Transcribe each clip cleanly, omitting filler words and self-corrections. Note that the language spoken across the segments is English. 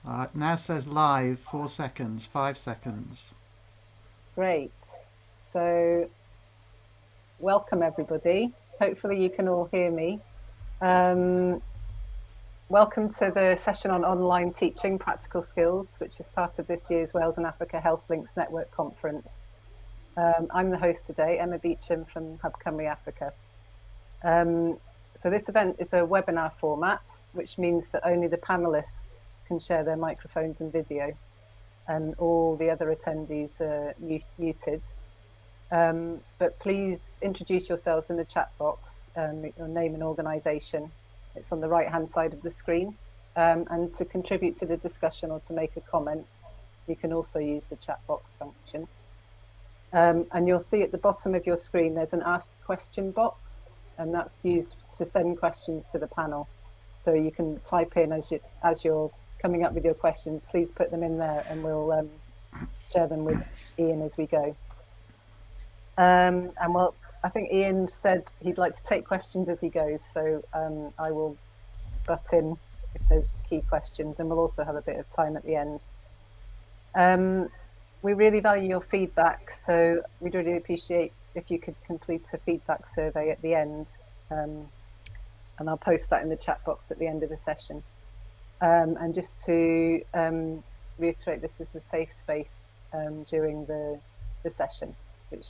Now says live, 4 seconds, 5 seconds. Great. So, welcome everybody. Hopefully you can all hear me. Welcome to the session on online teaching practical skills, which is part of this year's Wales and Africa Health Links Network Conference. I'm the host today, Emma Beecham from Hub Cymru Africa. So this event is a webinar format, which means that only the panelists can share their microphones and video, and all the other attendees are muted. But please introduce yourselves in the chat box, your name and organisation. It's on the right-hand side of the screen. And to contribute to the discussion or to make a comment, you can also use the chat box function. And you'll see at the bottom of your screen, there's an Ask Question box, and that's used to send questions to the panel. So you can type in as you're coming up with your questions, please put them in there and we'll share them with Ian as we go. And well, I think Ian said he'd like to take questions as he goes, so I will butt in if there's key questions, and we'll also have a bit of time at the end. We really value your feedback, so we'd really appreciate if you could complete a feedback survey at the end, and I'll post that in the chat box at the end of the session. And just to reiterate, this is a safe space during the session, which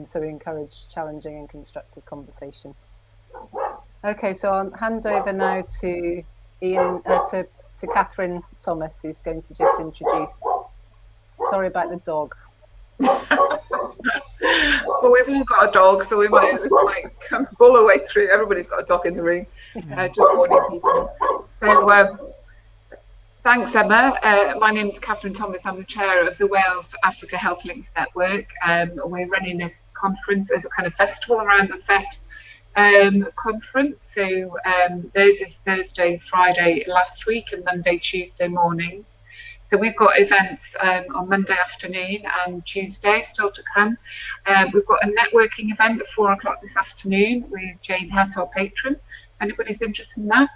so we encourage challenging and constructive conversation. Okay, so I'll hand over now to Ian, to Catherine Thomas, who's going to just introduce. Sorry about the dog. Well, we've all got a dog, so we might just like bull our way through. Everybody's got a dog in the room. Just warning people. So thanks, Emma. My name is Catherine Thomas. I'm the chair of the Wales Africa Health Links Network. We're running this conference as a kind of festival around the FET conference. So theirs is Thursday, Friday last week, and Monday, Tuesday mornings. So we've got events on Monday afternoon and Tuesday still to come. We've got a networking event at 4 o'clock this afternoon with Jane Hutt, our patron. Anybody's interested in that?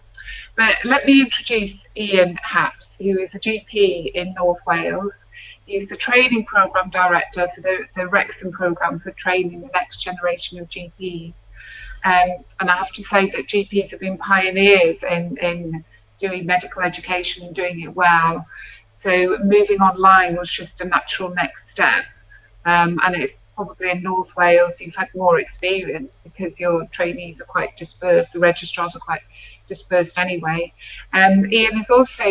But let me introduce Ian Happs, who is a GP in North Wales. He's the training programme director for the Wrexham programme for training the next generation of GPs. And I have to say that GPs have been pioneers in doing medical education and doing it well. So moving online was just a natural next step. And it's probably in North Wales you've had more experience because your trainees are quite dispersed, the registrars are quite dispersed anyway. Ian is also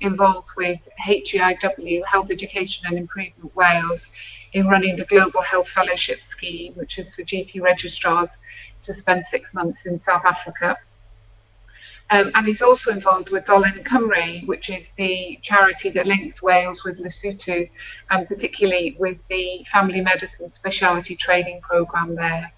involved with HEIW, Health Education and Improvement Wales, in running the Global Health Fellowship Scheme, which is for GP Registrars to spend 6 months in South Africa. And he's also involved with Dolin Cymru, which is the charity that links Wales with Lesotho, and particularly with the family medicine speciality training programme there.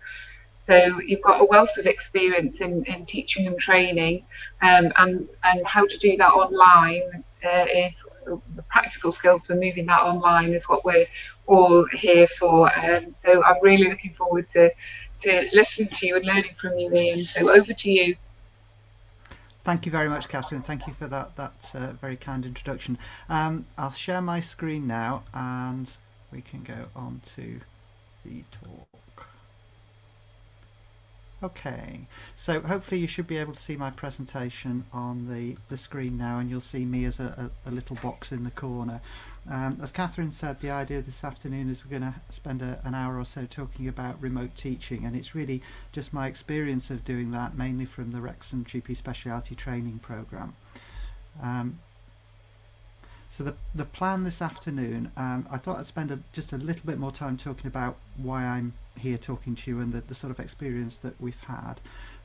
So you've got a wealth of experience in teaching and training, and how to do that online is the practical skills for moving that online is what we're all here for. So I'm really looking forward to listening to you and learning from you, Ian. So over to you. Thank you very much, Catherine. Thank you for that very kind introduction. I'll share my screen now and we can go on to the talk. Okay, so hopefully you should be able to see my presentation on the screen now, and you'll see me as a little box in the corner. As Catherine said, the idea this afternoon is we're going to spend an hour or so talking about remote teaching, and it's really just my experience of doing that, mainly from the Wrexham GP Speciality Training Programme. So the plan this afternoon, I thought I'd spend just a little bit more time talking about why I'm here talking to you and the sort of experience that we've had.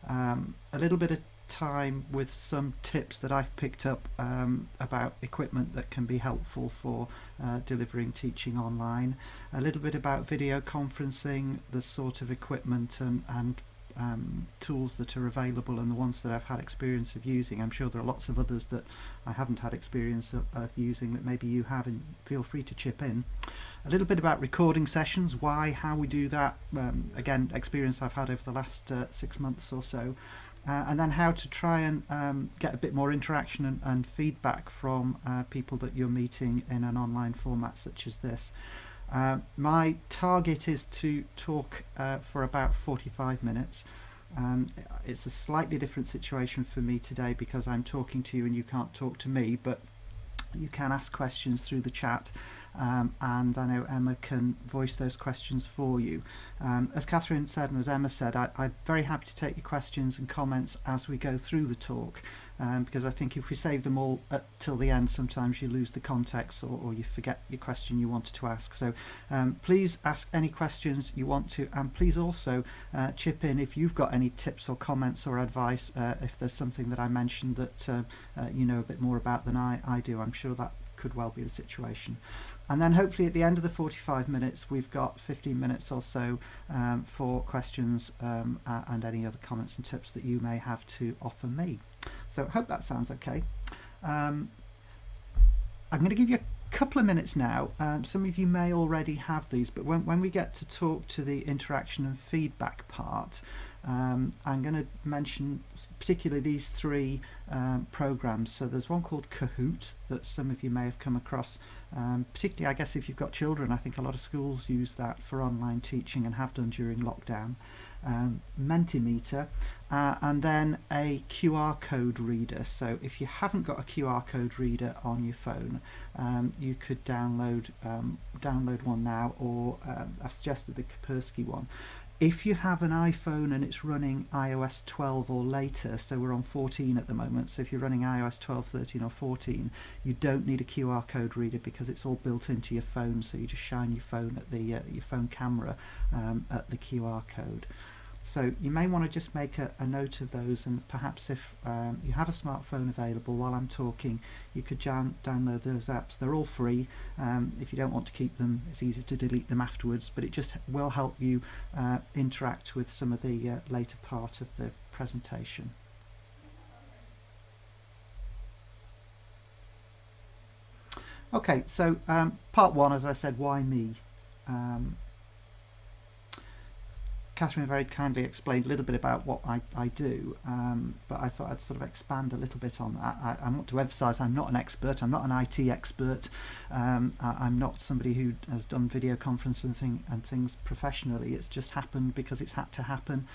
A little bit of time with some tips that I've picked up about equipment that can be helpful for delivering teaching online. A little bit about video conferencing, the sort of equipment and tools that are available and the ones that I've had experience of using. I'm sure there are lots of others that I haven't had experience of using that maybe you have, and feel free to chip in. A little bit about recording sessions, why, how we do that, again, experience I've had over the last 6 months or so. and then how to try and get a bit more interaction and feedback from people that you're meeting in an online format such as this. My target is to talk for about 45 minutes. It's a slightly different situation for me today because I'm talking to you and you can't talk to me, but you can ask questions through the chat, and I know Emma can voice those questions for you. As Catherine said and as Emma said, I'm very happy to take your questions and comments as we go through the talk, because I think if we save them all till the end, sometimes you lose the context or you forget your question you wanted to ask. So please ask any questions you want to, and please also chip in if you've got any tips or comments or advice, if there's something that I mentioned that you know a bit more about than I do. I'm sure that could well be the situation. And then hopefully at the end of the 45 minutes we've got 15 minutes or so for questions and any other comments and tips that you may have to offer me. So I hope that sounds okay. I'm going to give you a couple of minutes now. Some of you may already have these, but when we get to talk to the interaction and feedback part, I'm going to mention particularly these three programs. So there's one called Kahoot that some of you may have come across, particularly I guess if you've got children. I think a lot of schools use that for online teaching and have done during lockdown. Mentimeter, and then a QR code reader. So if you haven't got a QR code reader on your phone, you could download one now, or I've suggested the Kaspersky one. If you have an iPhone and it's running iOS 12 or later, so we're on 14 at the moment, so if you're running iOS 12, 13 or 14, you don't need a QR code reader because it's all built into your phone, so you just shine your phone at the your phone camera at the QR code. So you may want to just make a note of those, and perhaps if you have a smartphone available while I'm talking, you could download those apps. They're all free. If you don't want to keep them, it's easy to delete them afterwards, but it just will help you interact with some of the later part of the presentation. Okay, so part one, as I said, why me? Catherine very kindly explained a little bit about what I do, but I thought I'd sort of expand a little bit on that. I want to emphasise I'm not an expert, I'm not an IT expert, I'm not somebody who has done video conference and things professionally. It's just happened because it's had to happen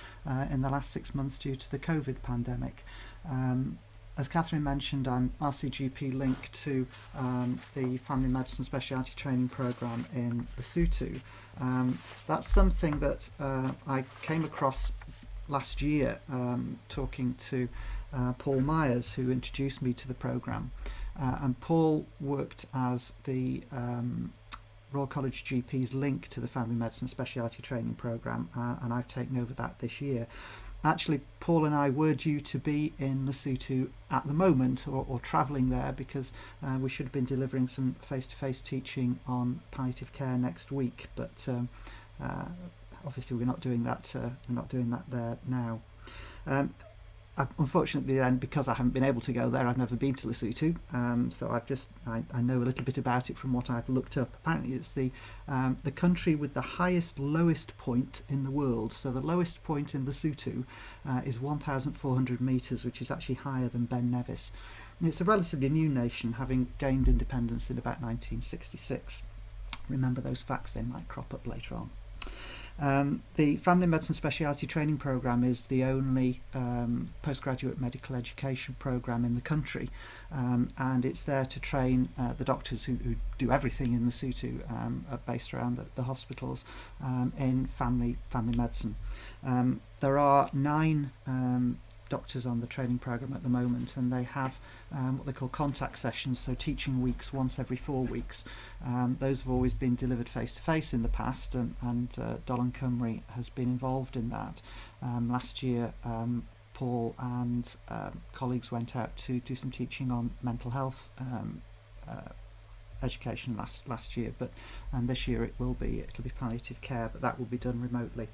in the last 6 months due to the COVID pandemic. As Catherine mentioned, I'm RCGP linked to the Family Medicine Speciality Training Programme in Lesotho. That's something that I came across last year talking to Paul Myers, who introduced me to the programme. And Paul worked as the Royal College GP's link to the Family Medicine Speciality Training Programme, and I've taken over that this year. Actually, Paul and I were due to be in Lesotho at the moment, or travelling there, because we should have been delivering some face-to-face teaching on palliative care next week. But obviously, we're not doing that. We're not doing that there now. Unfortunately, then, because I haven't been able to go there, I've never been to Lesotho. So I know a little bit about it from what I've looked up. Apparently, it's the country with the lowest point in the world. So the lowest point in Lesotho is 1,400 metres, which is actually higher than Ben Nevis. And it's a relatively new nation, having gained independence in about 1966. Remember those facts; they might crop up later on. The Family Medicine Speciality Training Programme is the only postgraduate medical education programme in the country, and it's there to train the doctors who do everything in Lesotho, based around the hospitals, in family medicine. There are 9 doctors on the training programme at the moment, and they have what they call contact sessions, so teaching weeks once every 4 weeks. Those have always been delivered face to face in the past, and Dolan Cymru has been involved in that. Last year Paul and colleagues went out to do some teaching on mental health education last year, and this year it'll be palliative care, but that will be done remotely.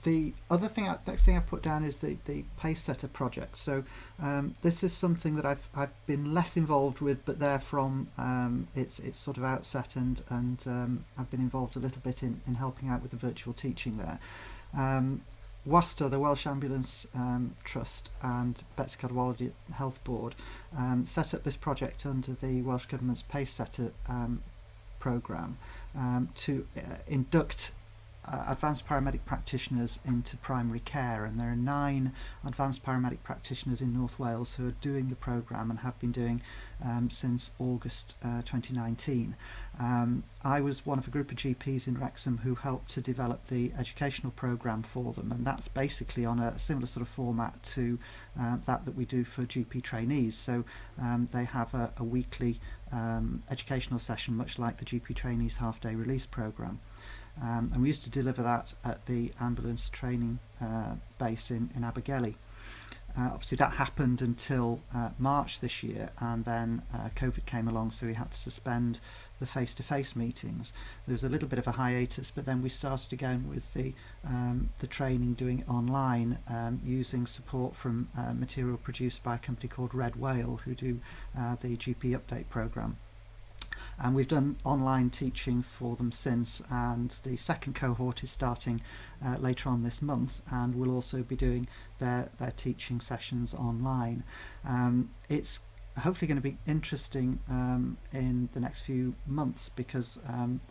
The other thing, next thing I put down is the Pace Setter project. So this is something that I've been less involved with, but there from its sort of outset, and I've been involved a little bit in helping out with the virtual teaching there. WASTA, the Welsh Ambulance Trust, and Betsy Cadwaladr Health Board set up this project under the Welsh Government's Pace Setter programme to induct advanced paramedic practitioners into primary care, and there are 9 advanced paramedic practitioners in North Wales who are doing the programme and have been doing since August 2019. I was one of a group of GPs in Wrexham who helped to develop the educational programme for them, and that's basically on a similar sort of format to that we do for GP trainees. So they have a weekly educational session, much like the GP trainees half-day release programme. And we used to deliver that at the ambulance training base in Abergele. Obviously that happened until March this year, and then COVID came along, so we had to suspend the face-to-face meetings. There was a little bit of a hiatus, but then we started again with the training, doing it online, using support from material produced by a company called Red Whale, who do the GP update programme. And we've done online teaching for them since, and the second cohort is starting later on this month, and we'll also be doing their teaching sessions online. It's hopefully going to be interesting in the next few months, because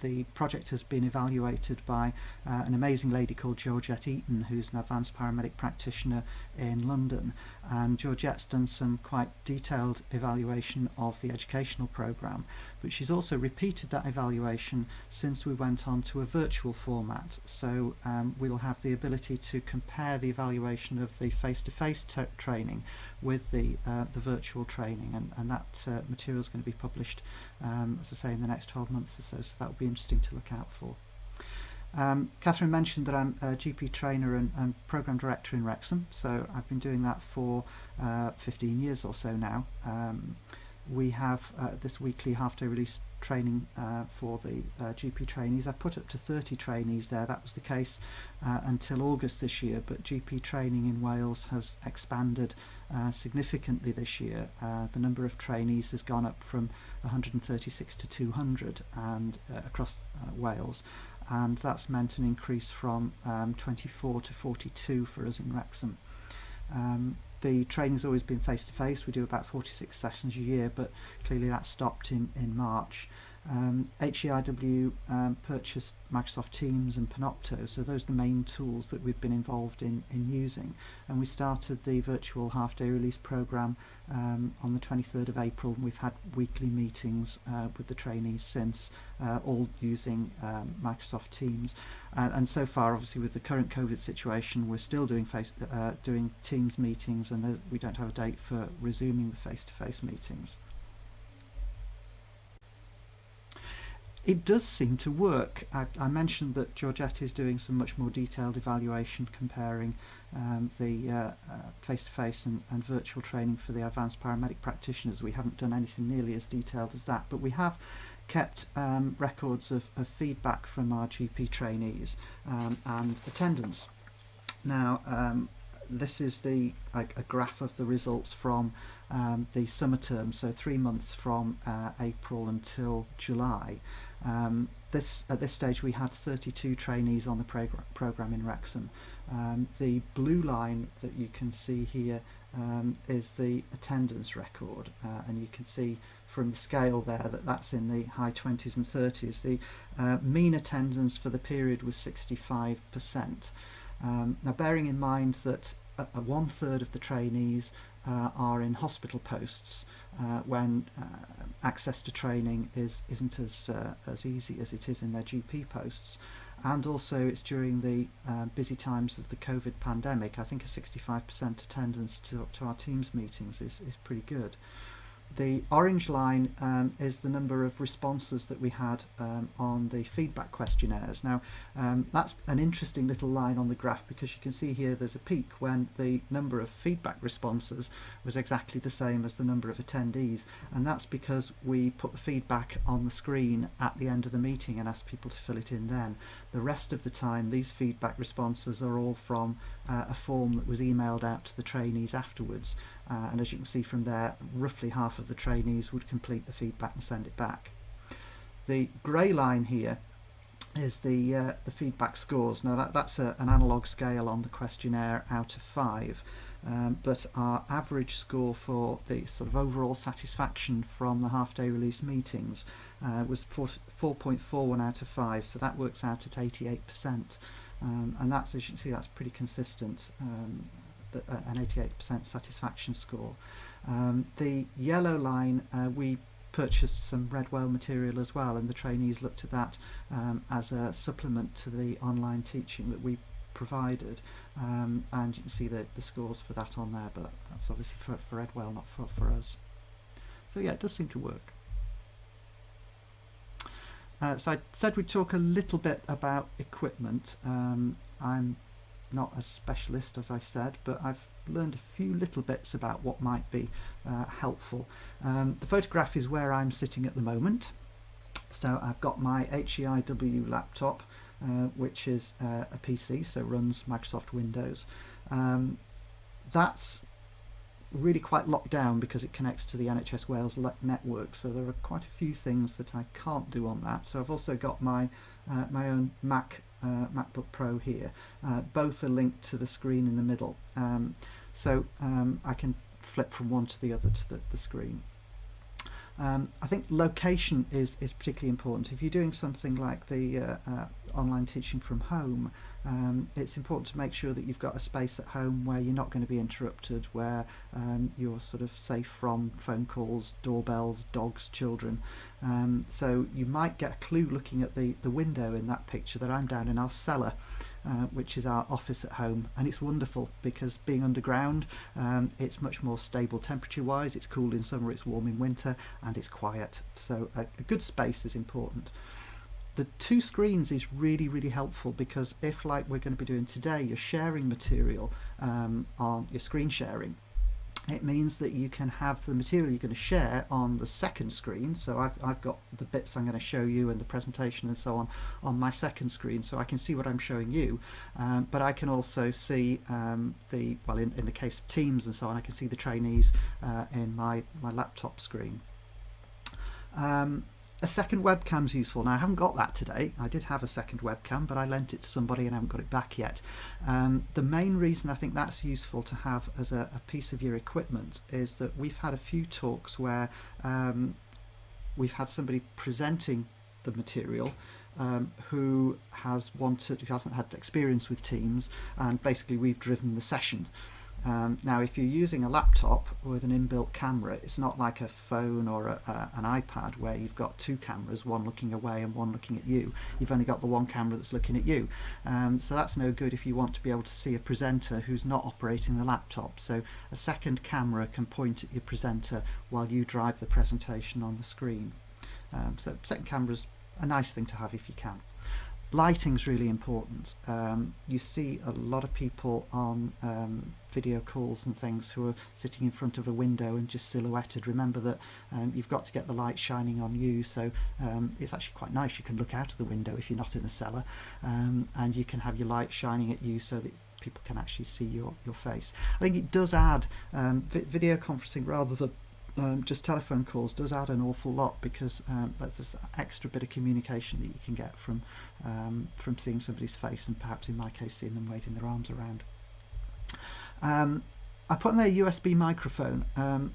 the project has been evaluated by an amazing lady called Georgette Eaton, who's an advanced paramedic practitioner in London, and Georgette's done some quite detailed evaluation of the educational programme, but she's also repeated that evaluation since we went on to a virtual format. So we'll have the ability to compare the evaluation of the face-to-face training with the virtual training, and that material is going to be published, as I say, in the next 12 months or so that will be interesting to look out for. Catherine mentioned that I'm a GP trainer and programme director in Wrexham, so I've been doing that for 15 years or so now. We have this weekly half-day release training for the GP trainees. I put up to 30 trainees there. That was the case until August this year, but GP training in Wales has expanded significantly this year. The number of trainees has gone up from 136 to 200 and across Wales, and that's meant an increase from 24 to 42 for us in Wrexham. The training's always been face-to-face. We do about 46 sessions a year, but clearly that stopped in March. HEIW purchased Microsoft Teams and Panopto, so those are the main tools that we've been involved in using. And we started the virtual half-day release programme on the 23rd of April, and we've had weekly meetings with the trainees since, all using Microsoft Teams. And so far, obviously, with the current COVID situation, we're still doing Teams meetings, and we don't have a date for resuming the face-to-face meetings. It does seem to work. I mentioned that Georgette is doing some much more detailed evaluation, comparing the face-to-face and virtual training for the advanced paramedic practitioners. We haven't done anything nearly as detailed as that, but we have kept records of feedback from our GP trainees and attendance. Now, this is a graph of the results from the summer term, so 3 months from April until July. At this stage we had 32 trainees on the programme in Wrexham. The blue line that you can see here is the attendance record, and you can see from the scale there that's in the high 20s and 30s. The mean attendance for the period was 65%. Now, bearing in mind that 1/3 of the trainees are in hospital posts, when access to training isn't as easy as it is in their GP posts, and also it's during the busy times of the COVID pandemic. I think a 65% attendance to our Teams meetings is pretty good. The orange line is the number of responses that we had on the feedback questionnaires. Now, that's an interesting little line on the graph, because you can see here there's a peak when the number of feedback responses was exactly the same as the number of attendees, and that's because we put the feedback on the screen at the end of the meeting and asked people to fill it in then. The rest of the time, these feedback responses are all from a form that was emailed out to the trainees afterwards. And as you can see from there, roughly half of the trainees would complete the feedback and send it back. The grey line here is the feedback scores. Now that's an analogue scale on the questionnaire out of 5, but our average score for the sort of overall satisfaction from the half-day release meetings was 4.41 out of 5, so that works out at 88%, and that's, as you can see, that's pretty consistent. An 88% satisfaction score. The yellow line, we purchased some red whale material as well, and the trainees looked at that as a supplement to the online teaching that we provided, and you can see the scores for that on there, but that's obviously for red whale, not for us. So yeah, it does seem to work. So I said we'd talk a little bit about equipment. I'm not a specialist, as I said, but I've learned a few little bits about what might be helpful. The photograph is where I'm sitting at the moment. So I've got my HEIW laptop, which is a PC, so runs Microsoft Windows. That's really quite locked down because it connects to the NHS Wales network, so there are quite a few things that I can't do on that. So I've also got my own MacBook Pro here. Both are linked to the screen in the middle, so I can flip from one to the other to the screen. I think location is particularly important. If you're doing something like the online teaching from home, it's important to make sure that you've got a space at home where you're not going to be interrupted, where you're sort of safe from phone calls, doorbells, dogs, children. So you might get a clue looking at the window in that picture that I'm down in our cellar, which is our office at home, and it's wonderful because being underground, it's much more stable temperature wise. It's cool in summer, it's warm in winter, and it's quiet, so a good space is important. The 2 screens is really, really helpful, because if, like we're going to be doing today, you're sharing material on your screen sharing, it means that you can have the material you're going to share on the second screen. So I've got the bits I'm going to show you and the presentation and so on my second screen, so I can see what I'm showing you, but I can also see in the case of Teams and so on, I can see the trainees in my laptop screen. A second webcam's useful. Now, I haven't got that today. I did have a second webcam, but I lent it to somebody and I haven't got it back yet. The main reason I think that's useful to have as a piece of your equipment is that we've had a few talks where we've had somebody presenting the material who hasn't had experience with Teams, and basically we've driven the session. Now, if you're using a laptop with an inbuilt camera, it's not like a phone or an iPad where you've got 2 cameras, one looking away and one looking at you. You've only got the one camera that's looking at you. So that's no good if you want to be able to see a presenter who's not operating the laptop. So a second camera can point at your presenter while you drive the presentation on the screen. So second camera's a nice thing to have if you can. Lighting's really important. You see a lot of people on video calls and things who are sitting in front of a window and just silhouetted. Remember that you've got to get the light shining on you, so it's actually quite nice. You can look out of the window if you're not in the cellar, and you can have your light shining at you so that people can actually see your face. I think it does add video conferencing rather than just telephone calls does add an awful lot, because there's this extra bit of communication that you can get from seeing somebody's face, and perhaps in my case seeing them waving their arms around. I put in there a USB microphone.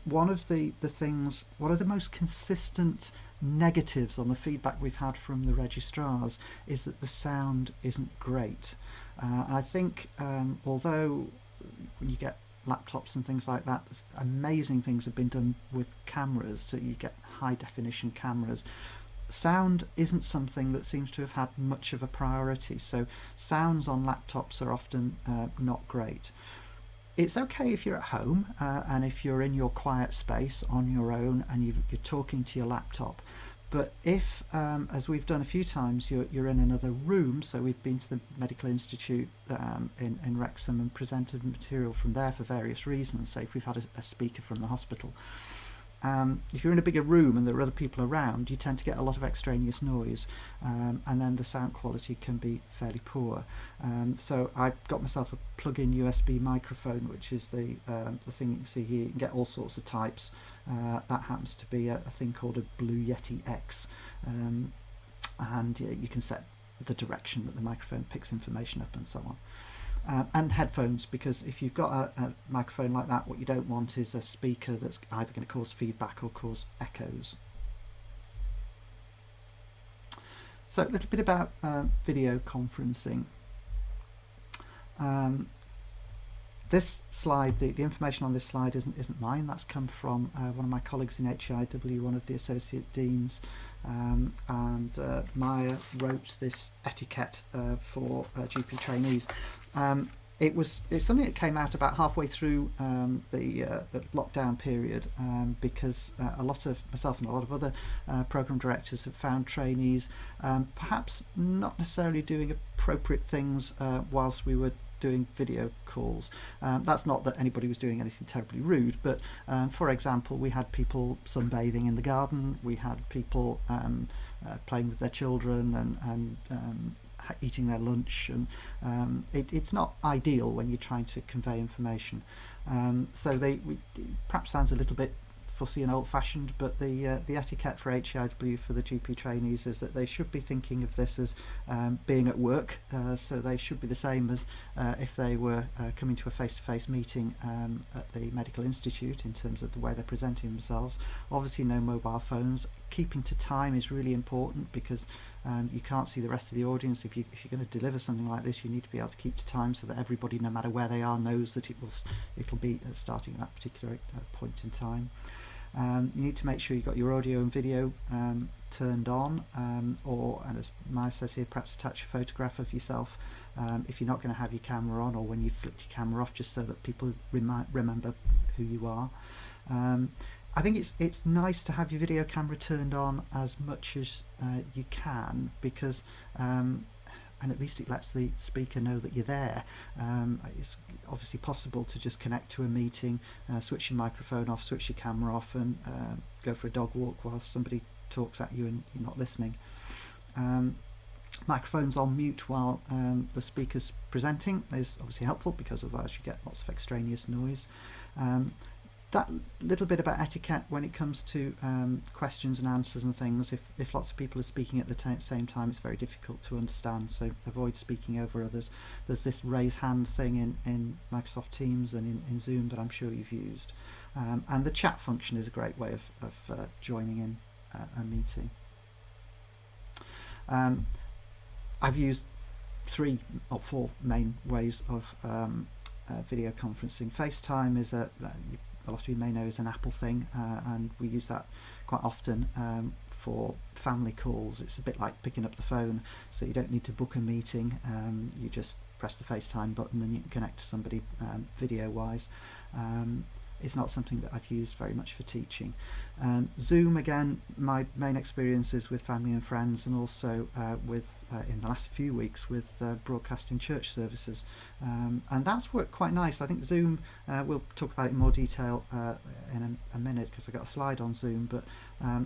One of the most consistent negatives on the feedback we've had from the registrars is that the sound isn't great. And I think although when you get laptops and things like that, amazing things have been done with cameras, so you get high definition cameras. Sound isn't something that seems to have had much of a priority, so sounds on laptops are often not great. it's okay if you're at home and if you're in your quiet space on your own and you're talking to your laptop. But if, as we've done a few times, you're in another room, so we've been to the Medical Institute in Wrexham and presented material from there for various reasons, say if we've had a speaker from the hospital. If you're in a bigger room and there are other people around, you tend to get a lot of extraneous noise, and then the sound quality can be fairly poor. So I got myself a plug-in USB microphone, which is the thing you can see here. You can get all sorts of types. That happens to be a thing called a Blue Yeti X, and you can set the direction that the microphone picks information up and so on. And headphones, because if you've got a microphone like that, what you don't want is a speaker that's either going to cause feedback or cause echoes. So a little bit about video conferencing. This slide, the information on this slide isn't mine. That's come from one of my colleagues in HIW, one of the associate deans, and Maya wrote this etiquette for GP trainees. It's something that came out about halfway through the lockdown period, because a lot of myself and a lot of other program directors have found trainees perhaps not necessarily doing appropriate things whilst we were doing video calls. That's not that anybody was doing anything terribly rude, but for example, we had people sunbathing in the garden, we had people playing with their children and eating their lunch, and it's not ideal when you're trying to convey information. So it perhaps sounds a little bit fussy and old-fashioned, but the etiquette for HIW for the GP trainees is that they should be thinking of this as being at work, so they should be the same as if they were coming to a face-to-face meeting at the Medical Institute in terms of the way they're presenting themselves. Obviously no mobile phones. Keeping to time is really important, because you can't see the rest of the audience. If you're going to deliver something like this, you need to be able to keep to time so that everybody, no matter where they are, knows that it'll be starting at that particular point in time. You need to make sure you've got your audio and video turned on, and as Maya says here, perhaps attach a photograph of yourself if you're not going to have your camera on, or when you've flipped your camera off, just so that people remember who you are. I think it's nice to have your video camera turned on as much as you can, because and at least it lets the speaker know that you're there. It's obviously possible to just connect to a meeting, switch your microphone off, switch your camera off, and go for a dog walk while somebody talks at you and you're not listening. Microphones on mute while the speaker's presenting is obviously helpful, because otherwise you get lots of extraneous noise. That little bit about etiquette when it comes to questions and answers and things. If lots of people are speaking at the same time, it's very difficult to understand, so avoid speaking over others. There's this raise hand thing in Microsoft Teams and in Zoom that I'm sure you've used, and the chat function is a great way of joining in a meeting. I've used 3 or 4 main ways of video conferencing. Facetime is a lot of you may know is an Apple thing, and we use that quite often for family calls. It's a bit like picking up the phone, so you don't need to book a meeting. You just press the FaceTime button and you can connect to somebody video wise. It's not something that I've used very much for teaching. Zoom, again, my main experience is with family and friends, and also with in the last few weeks with broadcasting church services, and that's worked quite nice. I think Zoom, we'll talk about it in more detail in a minute, because I've got a slide on Zoom, but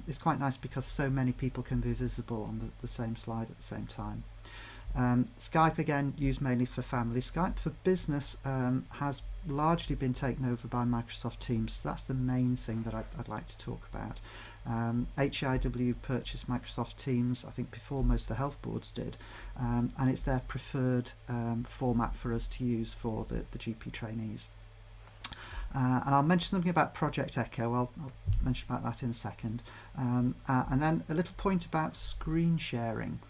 it's quite nice because so many people can be visible on the same slide at the same time. Skype, again, used mainly for family. Skype for business has largely been taken over by Microsoft Teams, so that's the main thing that I'd like to talk about. HIW purchased Microsoft Teams, I think, before most of the health boards did, and it's their preferred format for us to use for the GP trainees. And I'll mention something about Project Echo. I'll mention about that in a second, and then a little point about screen sharing.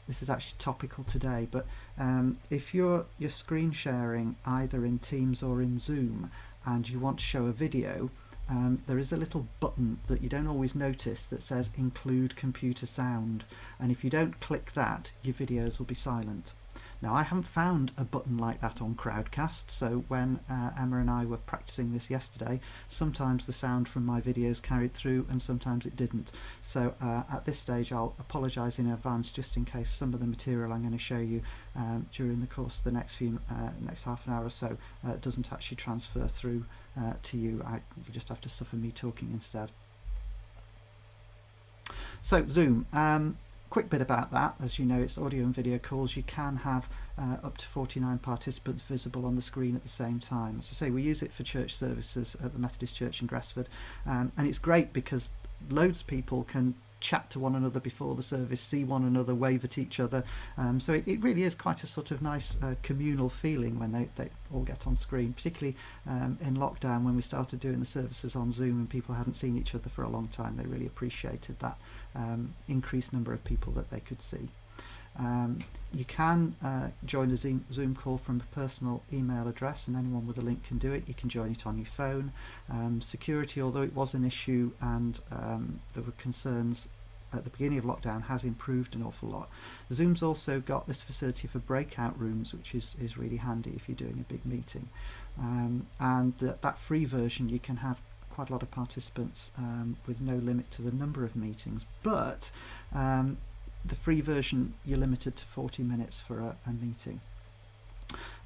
This is actually topical today, but if you're screen sharing either in Teams or in Zoom and you want to show a video, there is a little button that you don't always notice that says include computer sound, and if you don't click that, your videos will be silent. Now, I haven't found a button like that on Crowdcast, so when Emma and I were practicing this yesterday, sometimes the sound from my videos carried through and sometimes it didn't. So at this stage I'll apologise in advance, just in case some of the material I'm going to show you during the course of the next half an hour or so doesn't actually transfer through to you. You just have to suffer me talking instead. So Zoom, quick bit about that. As you know, it's audio and video calls. You can have up to 49 participants visible on the screen at the same time. As I say, we use it for church services at the Methodist Church in Gresford, and it's great because loads of people can chat to one another before the service, see one another, wave at each other, so it really is quite a sort of nice communal feeling when they all get on screen, particularly in lockdown when we started doing the services on Zoom and people hadn't seen each other for a long time. They really appreciated that increased number of people that they could see. You can join a Zoom call from a personal email address, and anyone with a link can do it. You can join it on your phone. Security, although it was an issue and there were concerns at the beginning of lockdown, has improved an awful lot. Zoom's also got this facility for breakout rooms, which is really handy if you're doing a big meeting. And that free version, you can have quite a lot of participants with no limit to the number of meetings, but the free version, you're limited to 40 minutes for a meeting.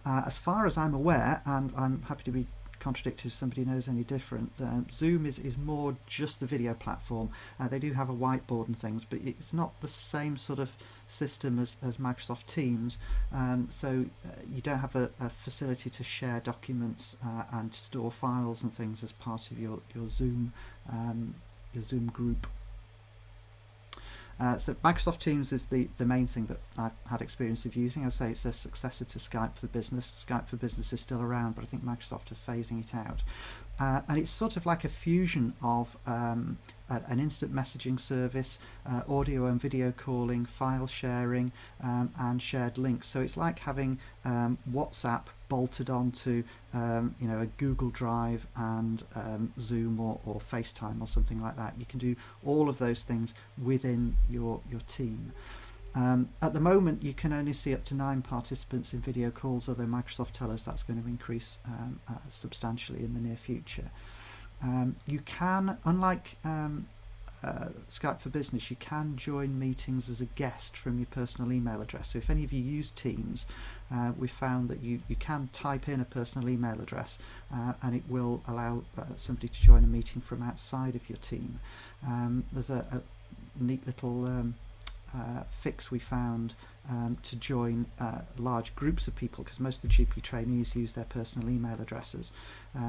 As far as I'm aware, and I'm happy to be contradicted if somebody knows any different, Zoom is more just the video platform. They do have a whiteboard and things, but it's not the same sort of system as Microsoft Teams, so you don't have a facility to share documents and store files and things as part of your Zoom group. So Microsoft Teams is the main thing that I've had experience of using. I say it's a successor to Skype for Business. Skype for Business is still around, but I think Microsoft are phasing it out. And it's sort of like a fusion of an instant messaging service, audio and video calling, file sharing, and shared links. So it's like having WhatsApp bolted onto a Google Drive and Zoom or Facetime or something like that. You can do all of those things within your team. At the moment, you can only see up to 9 participants in video calls, although Microsoft tell us that's going to increase substantially in the near future. You can, unlike Skype for Business, you can join meetings as a guest from your personal email address. So if any of you use Teams, we found that you can type in a personal email address and it will allow somebody to join a meeting from outside of your team. There's a neat little fix we found to join large groups of people, because most of the GP trainees use their personal email addresses.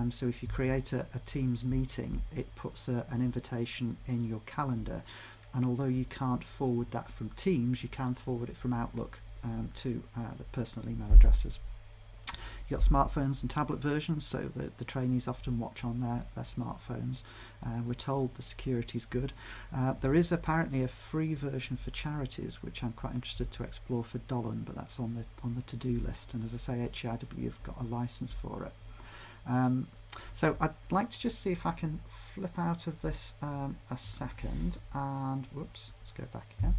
So if you create a Teams meeting, it puts an invitation in your calendar, and although you can't forward that from Teams, you can forward it from Outlook to the personal email addresses. You've got smartphones and tablet versions, so the trainees often watch on their smartphones. We're told the security is good. There is apparently a free version for charities, which I'm quite interested to explore for Dolan, but that's on the to-do list. And as I say, HIW have got a license for it. So I'd like to just see if I can flip out of this a second, and whoops, let's go back again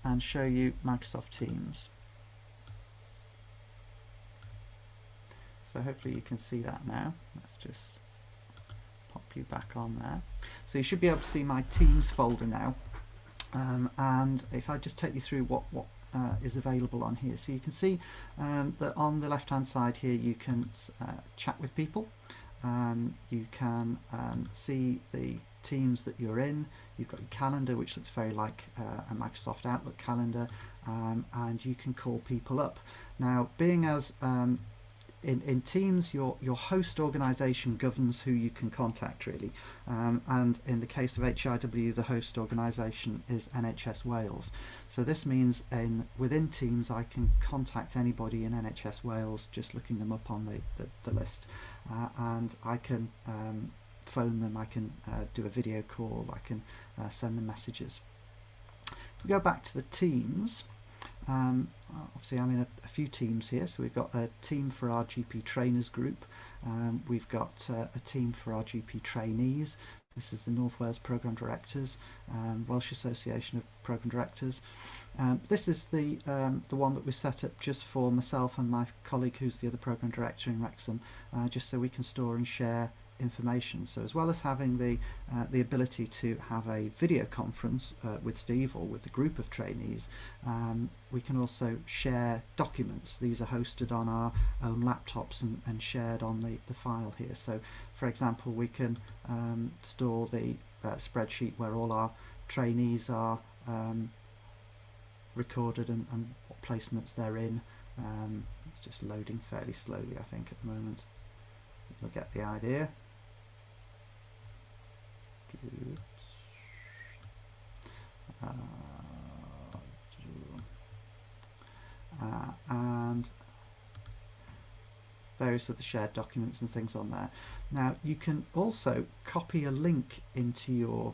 and show you Microsoft Teams. So hopefully you can see that now. Let's just pop you back on there. So you should be able to see my Teams folder now. And if I just take you through what is available on here. So you can see that on the left hand side here you can chat with people. You can see the teams that you're in. You've got your calendar, which looks very like a Microsoft Outlook calendar, and you can call people up. Now, being as in Teams, your host organisation governs who you can contact, really, and in the case of HIW, the host organisation is NHS Wales. So this means within Teams I can contact anybody in NHS Wales, just looking them up on the list, and I can phone them, I can do a video call, I can send them messages. If we go back to the Teams, obviously I'm in a few teams here. So we've got a team for our GP trainers group, we've got a team for our GP trainees, This is the North Wales Programme Directors, Welsh Association of Programme Directors. This is the one that we set up just for myself and my colleague who's the other Programme Director in Wrexham, just so we can store and share information. So as well as having the ability to have a video conference with Steve or with the group of trainees, we can also share documents. These are hosted on our own laptops and shared on the file here. So for example, we can store the spreadsheet where all our trainees are recorded and what placements they're in. It's just loading fairly slowly, I think, at the moment. You'll get the idea. And various other shared documents and things on there. Now you can also copy a link into your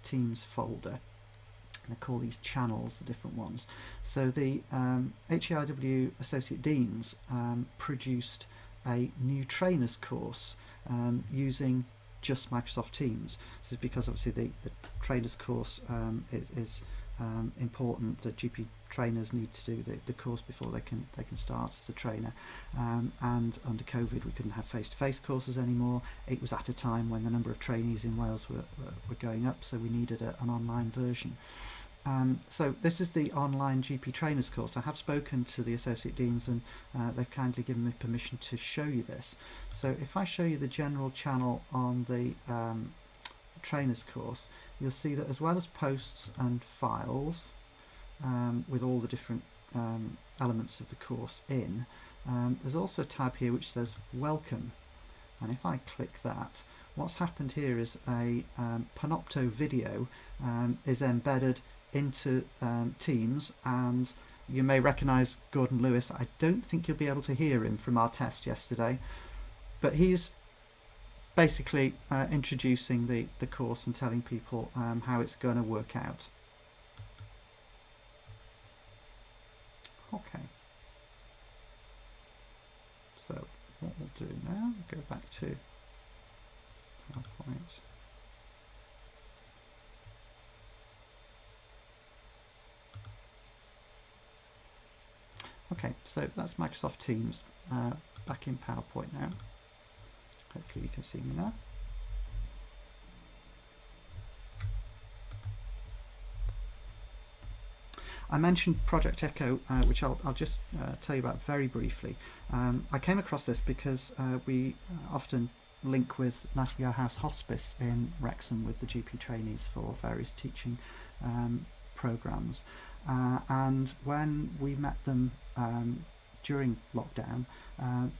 Teams folder. I call these channels the different ones. So the HEIW Associate Deans produced a new trainers course using just Microsoft Teams. This is because obviously the trainers course is important. The GP trainers need to do the course before they can start as a trainer, and under COVID we couldn't have face-to-face courses anymore. It was at a time when the number of trainees in Wales were going up, so we needed an online version. So this is the online GP trainers course. I have spoken to the Associate Deans and they've kindly given me permission to show you this. So if I show you the general channel on the trainers course, you'll see that as well as posts and files with all the different elements of the course in, there's also a tab here which says welcome, and if I click that, what's happened here is a Panopto video is embedded into Teams, and you may recognise Gordon Lewis. I don't think you'll be able to hear him from our test yesterday, but he's basically introducing the course and telling people how it's going to work out. Okay, so what we'll do now, go back to PowerPoint. Okay, so that's Microsoft Teams back in PowerPoint now. Hopefully you can see me now. I mentioned Project Echo, which I'll just tell you about very briefly. I came across this because we often link with Nightingale House Hospice in Wrexham with the GP trainees for various teaching programmes. And when we met them during lockdown,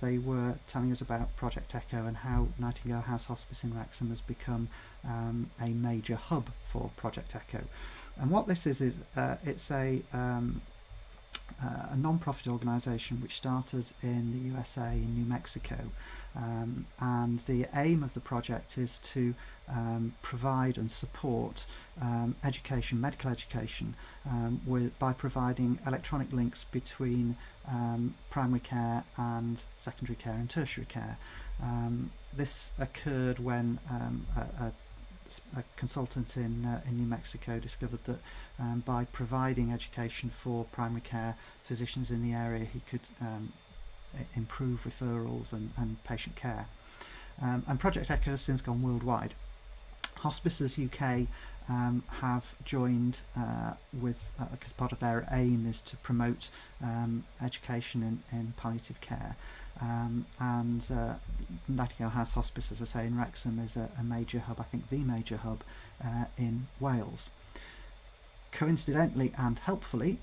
they were telling us about Project Echo and how Nightingale House Hospice in Wrexham has become a major hub for Project Echo. And what this is it's a non-profit organisation which started in the USA, in New Mexico, and the aim of the project is to provide and support education, medical education, by providing electronic links between primary care and secondary care and tertiary care. This occurred when a consultant in New Mexico discovered that by providing education for primary care physicians in the area, he could improve referrals and patient care. And Project Echo has since gone worldwide. Hospices UK have joined with, because part of their aim is to promote education in palliative care. And Nightingale House Hospice, as I say, in Wrexham is a major hub, I think the major hub in Wales. Coincidentally and helpfully,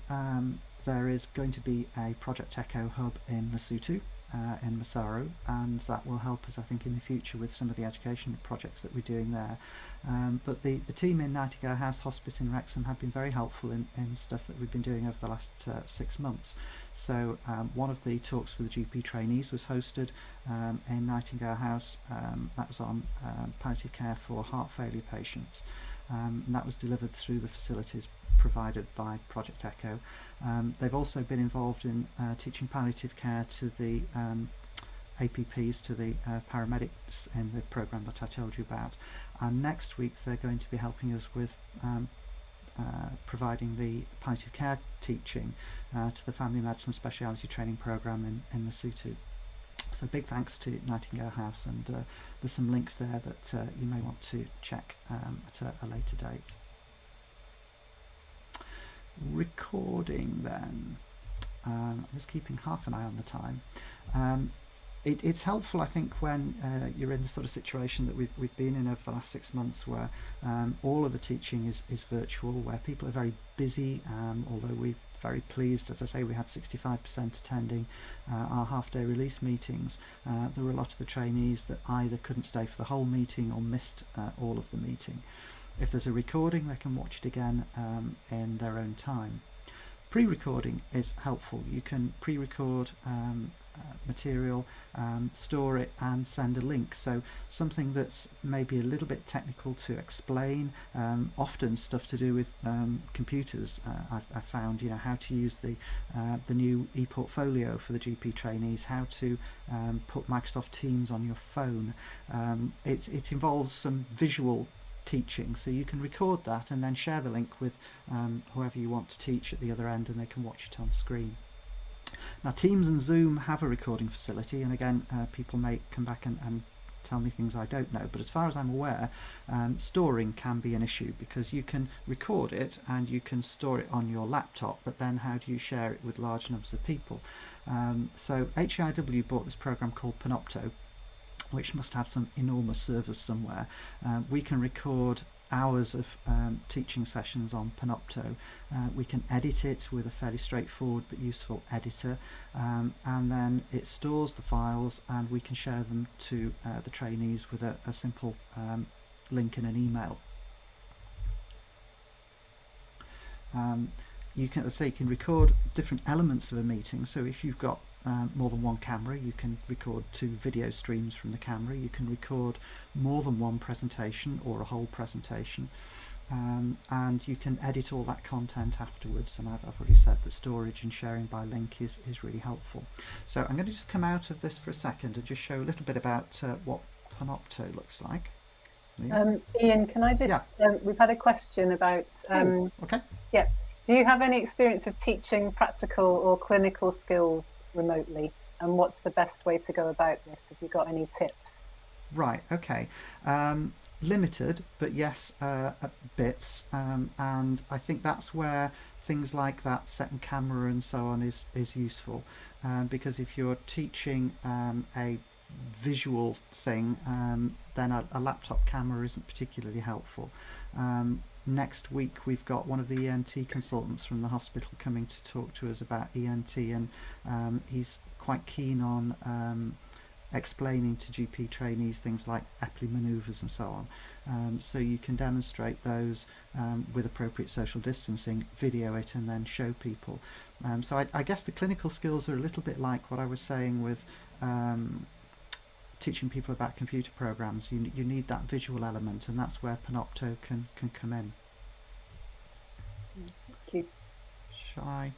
there is going to be a Project Echo hub in Lesotho, in Massaro, and that will help us, I think, in the future with some of the education projects that we're doing there. But the team in Nightingale House Hospice in Wrexham have been very helpful in stuff that we've been doing over the last 6 months. So one of the talks for the GP trainees was hosted in Nightingale House. That was on palliative care for heart failure patients. And that was delivered through the facilities provided by Project Echo. They've also been involved in teaching palliative care to the APPs to the paramedics in the programme that I told you about. And next week they're going to be helping us with providing the palliative care teaching to the family medicine speciality training programme in Lesotho. So big thanks to Nightingale House, and there's some links there that you may want to check at a later date. Recording then. I'm just keeping half an eye on the time. It's helpful, I think, when you're in the sort of situation that we've been in over the last 6 months, where all of the teaching is virtual, where people are very busy, although we're very pleased, as I say, we had 65% attending our half-day release meetings. There were a lot of the trainees that either couldn't stay for the whole meeting or missed all of the meeting. If there's a recording, they can watch it again in their own time. Pre-recording is helpful. You can pre-record material, store it and send a link. So something that's maybe a little bit technical to explain, often stuff to do with computers. I've found, you know, how to use the new e-portfolio for the GP trainees, how to put Microsoft Teams on your phone. It involves some visual teaching, so you can record that and then share the link with whoever you want to teach at the other end, and they can watch it on screen. Now, Teams and Zoom have a recording facility, and again, people may come back and tell me things I don't know, but as far as I'm aware, storing can be an issue, because you can record it and you can store it on your laptop, but then how do you share it with large numbers of people? So HEIW bought this program called Panopto, which must have some enormous servers somewhere. We can record hours of teaching sessions on Panopto. We can edit it with a fairly straightforward but useful editor, and then it stores the files and we can share them to the trainees with a simple link in an email. You can, let's say, you can record different elements of a meeting. So if you've got more than one camera, you can record 2 video streams from the camera. You can record more than one presentation or a whole presentation, and you can edit all that content afterwards. And I've already said that storage and sharing by link is really helpful. So I'm going to just come out of this for a second and just show a little bit about what Panopto looks like. Ian, can I just, we've had a question about, okay. Yeah. Do you have any experience of teaching practical or clinical skills remotely? And what's the best way to go about this? Have you got any tips? Right, okay. Limited, but yes, bits. And I think that's where things like that second camera and so on is useful. Because if you're teaching a visual thing, then a laptop camera isn't particularly helpful. Next week we've got one of the ENT consultants from the hospital coming to talk to us about ENT, and he's quite keen on explaining to GP trainees things like Epley manoeuvres and so on. So you can demonstrate those with appropriate social distancing, video it and then show people. So I guess the clinical skills are a little bit like what I was saying with teaching people about computer programs. You need that visual element, and that's where Panopto can come in. Thank you. Shall I go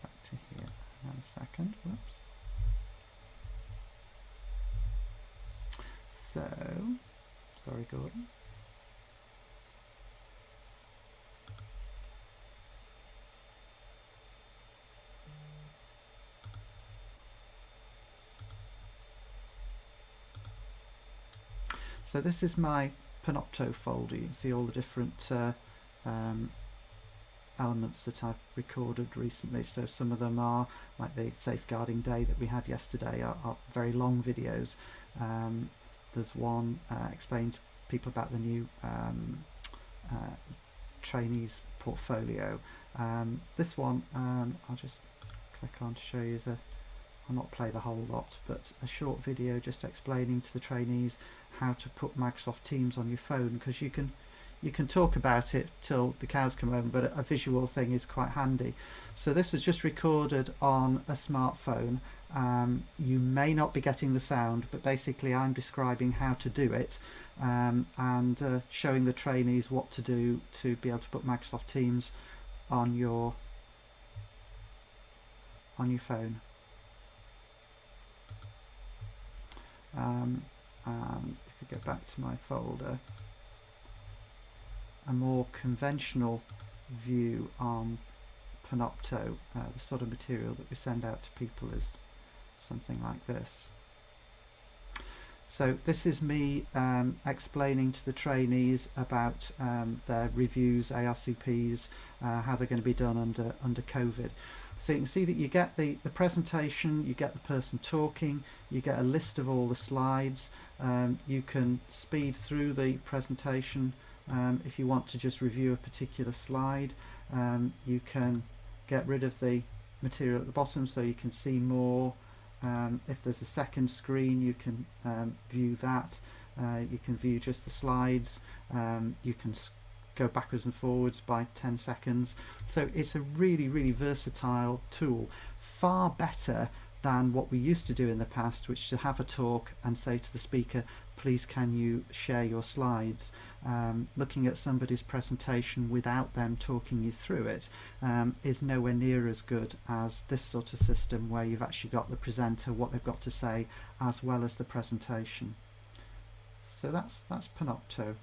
back to here? Hang on a second. Whoops. So, sorry, Gordon. So this is my Panopto folder. You can see all the different elements that I've recorded recently. So some of them are, like the safeguarding day that we had yesterday, are very long videos. There's one explaining to people about the new trainees portfolio. This one I'll just click on to show you. I'll not play the whole lot, but a short video just explaining to the trainees how to put Microsoft Teams on your phone, because you can talk about it till the cows come home, but a visual thing is quite handy. So this was just recorded on a smartphone. You may not be getting the sound, but basically I'm describing how to do it, and showing the trainees what to do to be able to put Microsoft Teams on your phone. And if we go back to my folder, a more conventional view on Panopto, the sort of material that we send out to people is something like this. So this is me explaining to the trainees about their reviews, ARCPs, how they're going to be done under COVID. So you can see that you get the presentation, you get the person talking, you get a list of all the slides, you can speed through the presentation if you want to just review a particular slide. You can get rid of the material at the bottom so you can see more. If there's a second screen, you can view that. You can view just the slides. You can go backwards and forwards by 10 seconds. So it's a really, really versatile tool, far better than what we used to do in the past, which is to have a talk and say to the speaker, please can you share your slides. Looking at somebody's presentation without them talking you through it is nowhere near as good as this sort of system where you've actually got the presenter, what they've got to say, as well as the presentation. So that's Panopto.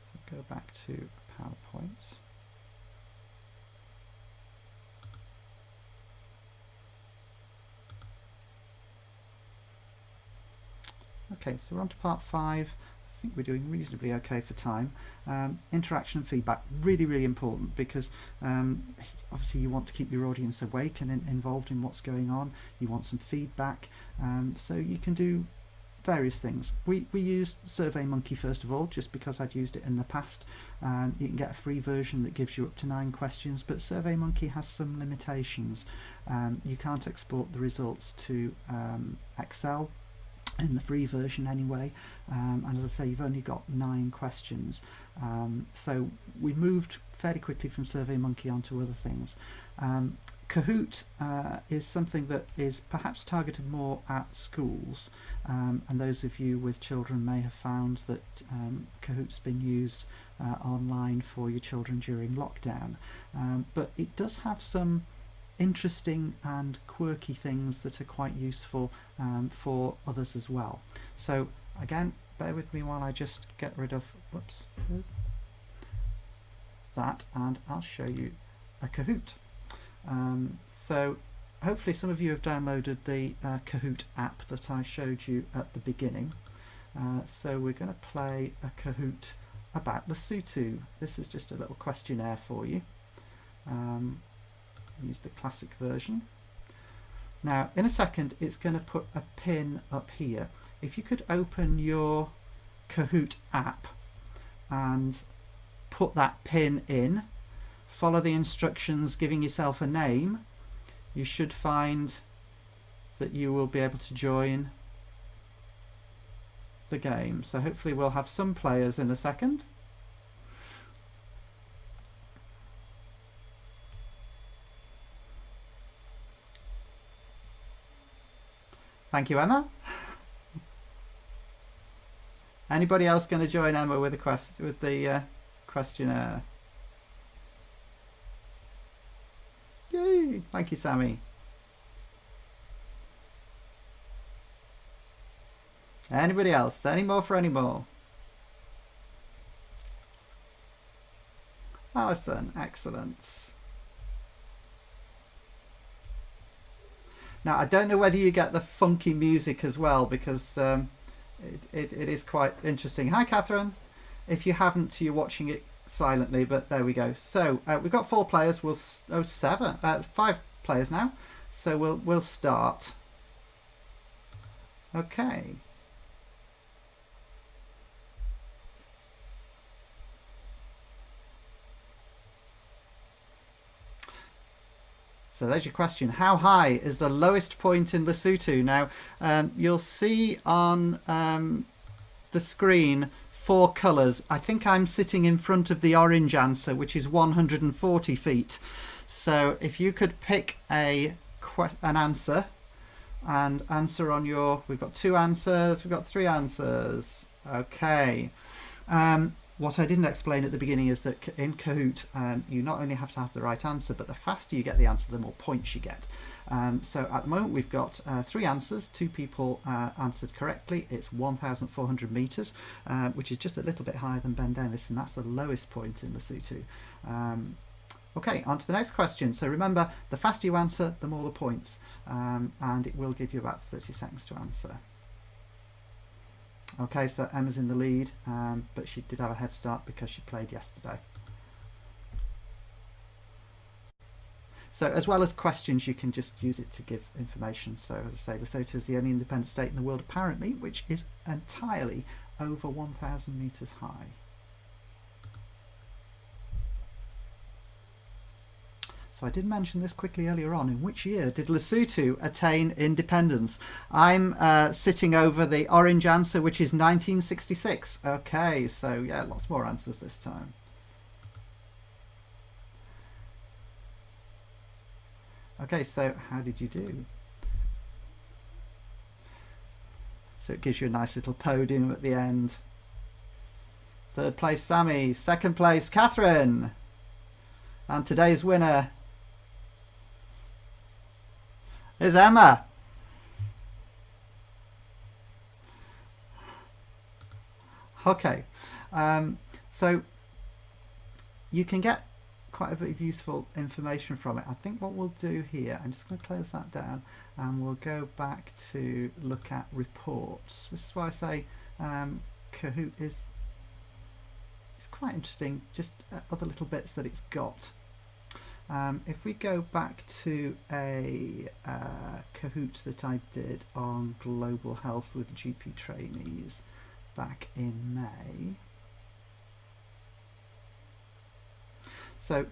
So go back to PowerPoint. Okay, so we're on to part 5. I think we're doing reasonably okay for time. Interaction and feedback, really, really important, because obviously you want to keep your audience awake and involved in what's going on. You want some feedback, so you can do various things. We used Surveymonkey first of all, just because I'd used it in the past. You can get a free version that gives you up to 9 questions, but Surveymonkey has some limitations. You can't export the results to Excel in the free version anyway, and as I say, you've only got 9 questions, so we moved fairly quickly from Surveymonkey onto other things. Kahoot is something that is perhaps targeted more at schools, and those of you with children may have found that Kahoot's been used online for your children during lockdown, but it does have some interesting and quirky things that are quite useful for others as well. So again, bear with me while I just get rid of that, and I'll show you a Kahoot. So hopefully some of you have downloaded the Kahoot app that I showed you at the beginning. So we're going to play a Kahoot about Lesotho. This is just a little questionnaire for you. Use the classic version. Now in a second it's going to put a pin up here. If you could open your Kahoot app and put that pin in, follow the instructions giving yourself a name, you should find that you will be able to join the game. So hopefully we'll have some players in a second. Thank you, Emma. Anybody else going to join Emma with the questionnaire? Yay! Thank you, Sammy. Anybody else? Any more for any more? Alison, excellent. Now I don't know whether you get the funky music as well, because it is quite interesting. Hi Catherine. If you haven't, you're watching it silently, but there we go. So we've got 4 players. 5 players now. So we'll start. Okay. So there's your question. How high is the lowest point in Lesotho? Now, you'll see on the screen 4 colours. I think I'm sitting in front of the orange answer, which is 140 feet. So if you could pick an answer and answer on your... We've got 2 answers. We've got 3 answers. Okay. what I didn't explain at the beginning is that in Kahoot, you not only have to have the right answer, but the faster you get the answer, the more points you get. So at the moment we've got 3 answers, 2 people answered correctly. It's 1,400 metres, which is just a little bit higher than Ben Nevis, and that's the lowest point in Lesotho. Okay, on to the next question. So remember, the faster you answer, the more the points, and it will give you about 30 seconds to answer. Okay, so Emma's in the lead, but she did have a head start because she played yesterday. So as well as questions, you can just use it to give information. So as I say, Lesotho is the only independent state in the world apparently which is entirely over 1,000 metres high. So I did mention this quickly earlier on. In which year did Lesotho attain independence? I'm sitting over the orange answer, which is 1966. Okay, so yeah, lots more answers this time. Okay, so how did you do? So it gives you a nice little podium at the end. 3rd place, Sammy. 2nd place, Catherine. And today's winner is Emma. Okay, so you can get quite a bit of useful information from it. I think what we'll do here, I'm just going to close that down and we'll go back to look at reports. This is why I say Kahoot is quite interesting, just other little bits that it's got. If we go back to a Kahoot that I did on global health with GP trainees back in May. So,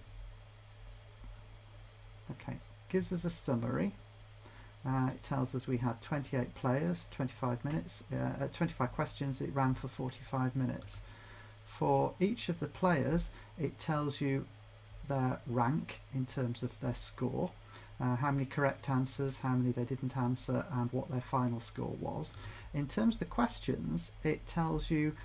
okay, gives us a summary. It tells us we had 28 players, 25 minutes, 25 questions. It ran for 45 minutes. For each of the players, it tells you their rank in terms of their score, how many correct answers, how many they didn't answer, and what their final score was. In terms of the questions, it tells you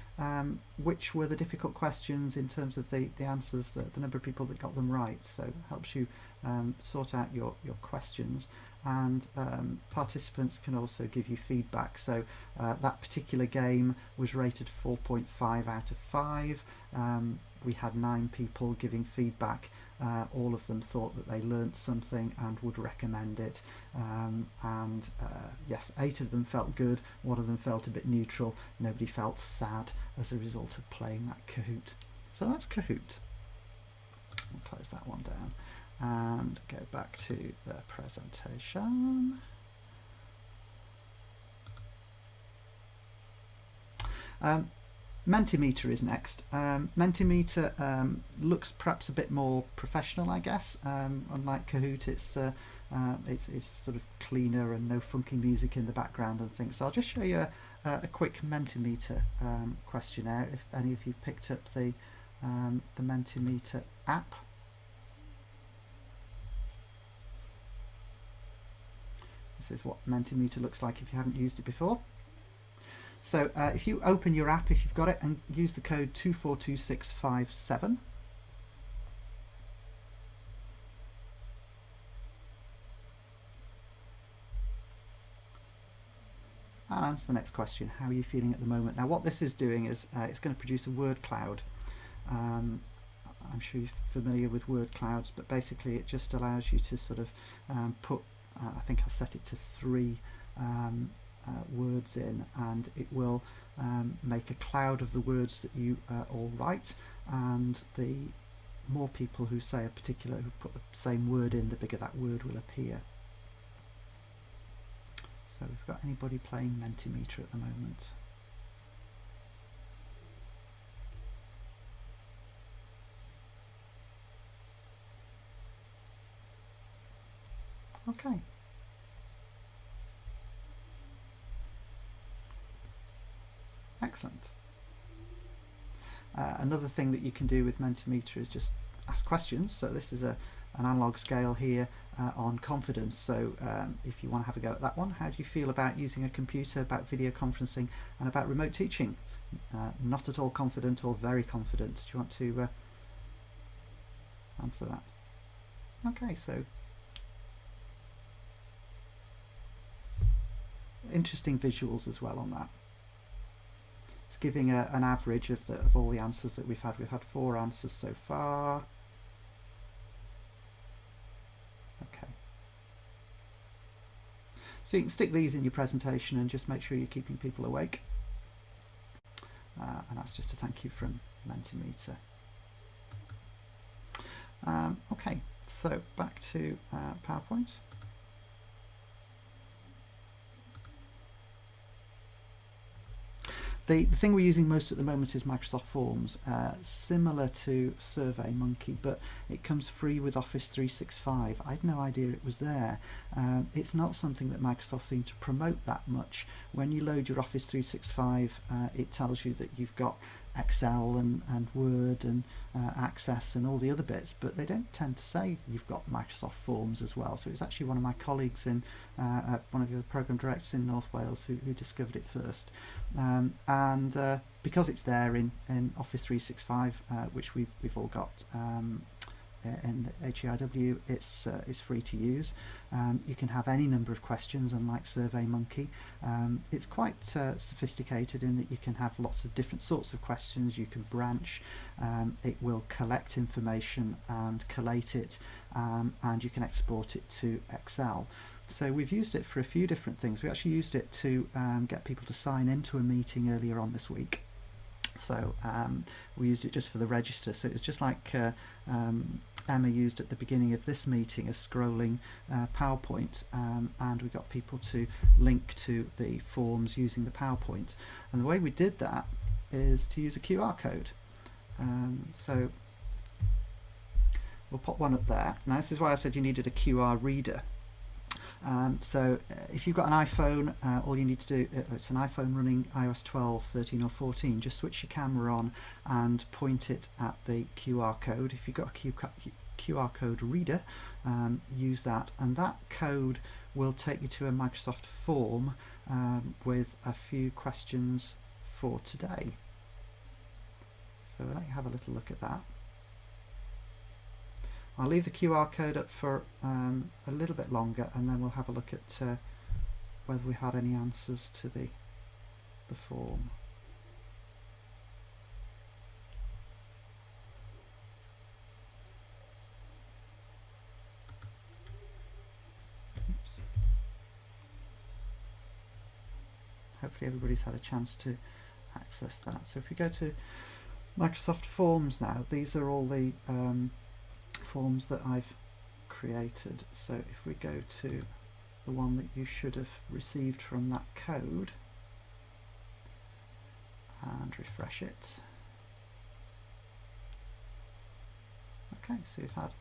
which were the difficult questions in terms of the answers, the number of people that got them right. So it helps you sort out your questions. And participants can also give you feedback. So that particular game was rated 4.5 out of 5. We had 9 people giving feedback. All of them thought that they learnt something and would recommend it. Yes, 8 of them felt good. 1 of them felt a bit neutral. Nobody felt sad as a result of playing that Kahoot. So that's Kahoot. We'll close that one down and go back to the presentation. Mentimeter is next. Mentimeter looks perhaps a bit more professional, I guess. Unlike Kahoot, it's sort of cleaner and no funky music in the background and things. So I'll just show you a quick Mentimeter questionnaire if any of you picked up the Mentimeter app. This is what Mentimeter looks like if you haven't used it before. So if you open your app, if you've got it, and use the code 242657. And answer the next question. How are you feeling at the moment? Now what this is doing is it's going to produce a word cloud. I'm sure you're familiar with word clouds, but basically it just allows you to sort of put, I think I'll set it to 3 words in, and it will make a cloud of the words that you all write, and the more people who say a particular, who put the same word in, the bigger that word will appear. So we've got anybody playing Mentimeter at the moment? Okay. Excellent. Another thing that you can do with Mentimeter is just ask questions. So this is an analog scale here on confidence. So if you want to have a go at that one, how do you feel about using a computer, about video conferencing, and about remote teaching? not at all confident or very confident. Do you want to answer that? Okay, so interesting visuals as well on that. It's giving an average of all the answers that we've had. We've had 4 answers so far. Okay. So you can stick these in your presentation and just make sure you're keeping people awake. And that's just a thank you from Mentimeter. Okay, so back to PowerPoint. The thing we're using most at the moment is Microsoft Forms, similar to Surveymonkey, but it comes free with Office 365. I had no idea it was there. It's not something that Microsoft seem to promote that much. When you load your Office 365, it tells you that you've got Excel and Word and Access and all the other bits, but they don't tend to say you've got Microsoft Forms as well. So it's actually one of my colleagues in one of the program directors in North Wales who discovered it first, and because it's there in Office 365, which we've all got in the HEIW, it's free to use. You can have any number of questions, unlike Surveymonkey. It's quite sophisticated in that you can have lots of different sorts of questions. You can branch. It will collect information and collate it, and you can export it to Excel. So we've used it for a few different things. We actually used it to get people to sign into a meeting earlier on this week. So we used it just for the register. So it was just like Emma used at the beginning of this meeting, a scrolling PowerPoint, and we got people to link to the forms using the PowerPoint. And the way we did that is to use a QR code. So we'll pop one up there. Now this is why I said you needed a QR reader. So if you've got an iPhone, all you need to do, it's an iPhone running iOS 12, 13 or 14, just switch your camera on and point it at the QR code. If you've got a QR code reader, use that, and that code will take you to a Microsoft form with a few questions for today. So let me have a little look at that. I'll leave the QR code up for a little bit longer, and then we'll have a look at whether we had any answers to the form. Oops. Hopefully everybody's had a chance to access that. So if we go to Microsoft Forms now, these are all the forms that I've created. So if we go to the one that you should have received from that code and refresh it. Okay, so you've had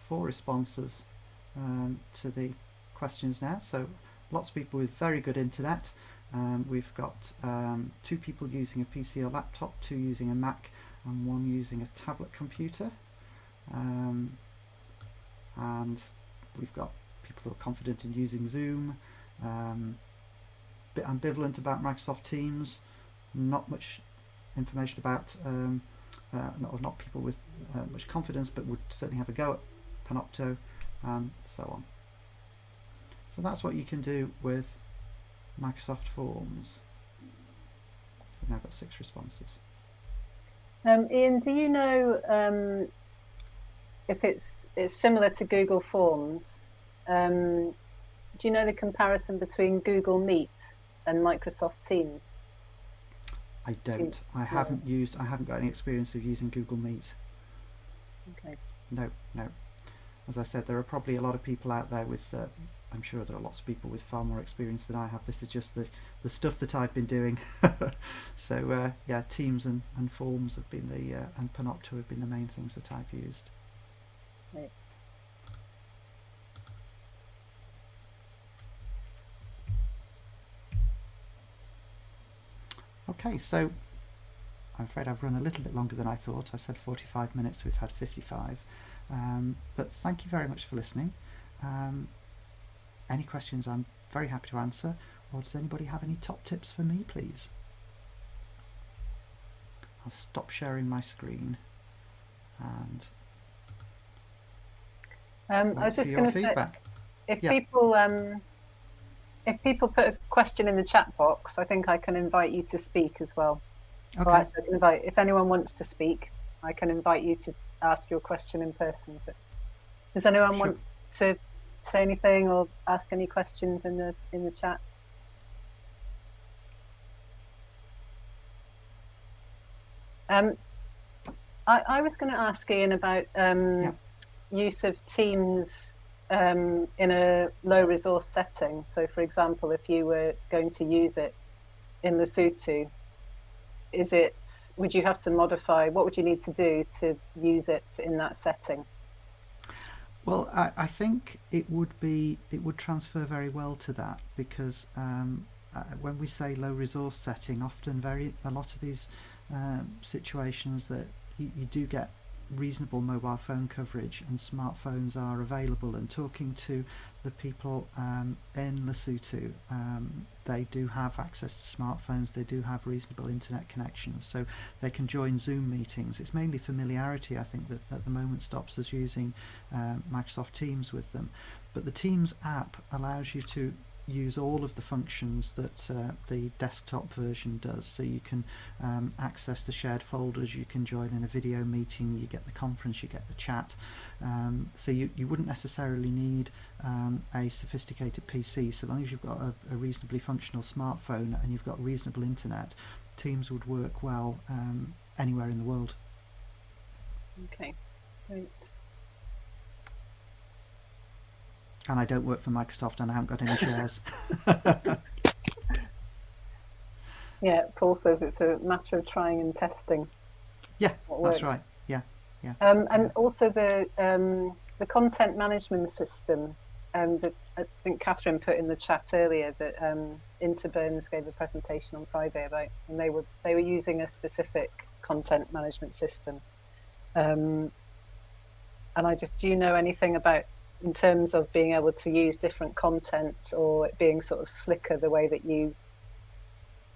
4 responses to the questions now. So lots of people with very good internet. We've got 2 people using a PC or laptop, 2 using a Mac, and 1 using a tablet computer. And we've got people who are confident in using Zoom, bit ambivalent about Microsoft Teams, not much information about, not people with much confidence, but would certainly have a go at Panopto, and so on. So that's what you can do with Microsoft Forms. We've now got 6 responses. Ian, do you know if it's similar to Google Forms? Do you know the comparison between Google Meet and Microsoft Teams? I don't. I haven't got any experience of using Google Meet. Okay. No. As I said, there are probably a lot of people out there with, I'm sure there are lots of people with far more experience than I have. This is just the stuff that I've been doing. So yeah, Teams and Forms have been and Panopto have been the main things that I've used. Right. Okay, so I'm afraid I've run a little bit longer than I thought. I said 45 minutes, we've had 55. But thank you very much for listening. Any questions I'm very happy to answer, or does anybody have any top tips for me, please? I'll stop sharing my screen and I was just going to say, feedback. if Yeah. people put a question in the chat box, I think I can invite you to speak as well. Okay. Or actually, I can invite, if anyone wants to speak, I can invite you to ask your question in person. But does anyone want to say anything or ask any questions in the chat? I was going to ask Ian about use of Teams in a low resource setting. So, for example, if you were going to use it in Lesotho, would you have to modify? What would you need to do to use it in that setting? Well, I think it would transfer very well to that, because when we say low resource setting, often a lot of these situations that you do get reasonable mobile phone coverage and smartphones are available, and talking to the people in Lesotho, they do have access to smartphones, they do have reasonable internet connections, so they can join Zoom meetings. It's mainly familiarity, I think, that at the moment stops us using Microsoft Teams with them. But the Teams app allows you to use all of the functions that the desktop version does. So you can access the shared folders, you can join in a video meeting, you get the conference, you get the chat. So you wouldn't necessarily need a sophisticated PC. So long as you've got a reasonably functional smartphone and you've got reasonable internet, Teams would work well anywhere in the world. Okay, great. And I don't work for Microsoft and I haven't got any shares. Yeah, Paul says it's a matter of trying and testing. Yeah, that's right. Yeah. And also the content management system that I think Catherine put in the chat earlier, that Interburns gave a presentation on Friday about, and they were using a specific content management system. And do you know anything about, in terms of being able to use different content, or it being sort of slicker the way that you